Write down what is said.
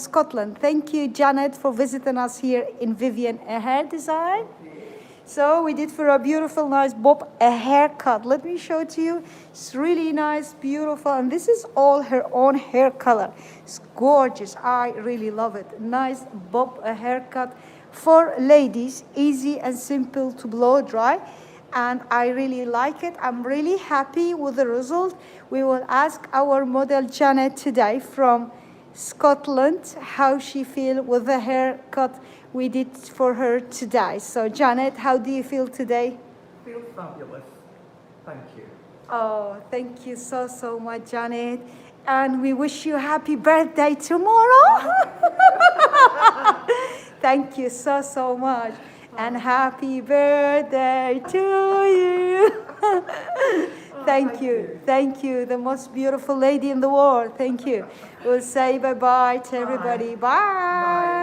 Scotland. Thank you, Janet, for visiting us here in Vivyan Hair Design. So we did for a beautiful, nice bob a haircut. Let me show it to you. It's really nice, beautiful, and this is all her own hair color. It's gorgeous. I really love it. Nice bob a haircut for ladies, easy and simple to blow dry. And I really like it. I'm really happy with the result. We will ask our model Janet today from Scotland how she feel with the haircut we did for her today. So Janet, how do you feel today? Feel fabulous. Thank you. Oh, thank you so much, Janet. And we wish you a happy birthday tomorrow. Thank you so much. And happy birthday to you. Thank you, the most beautiful lady in the world. Thank you. We'll say bye-bye to everybody. Bye.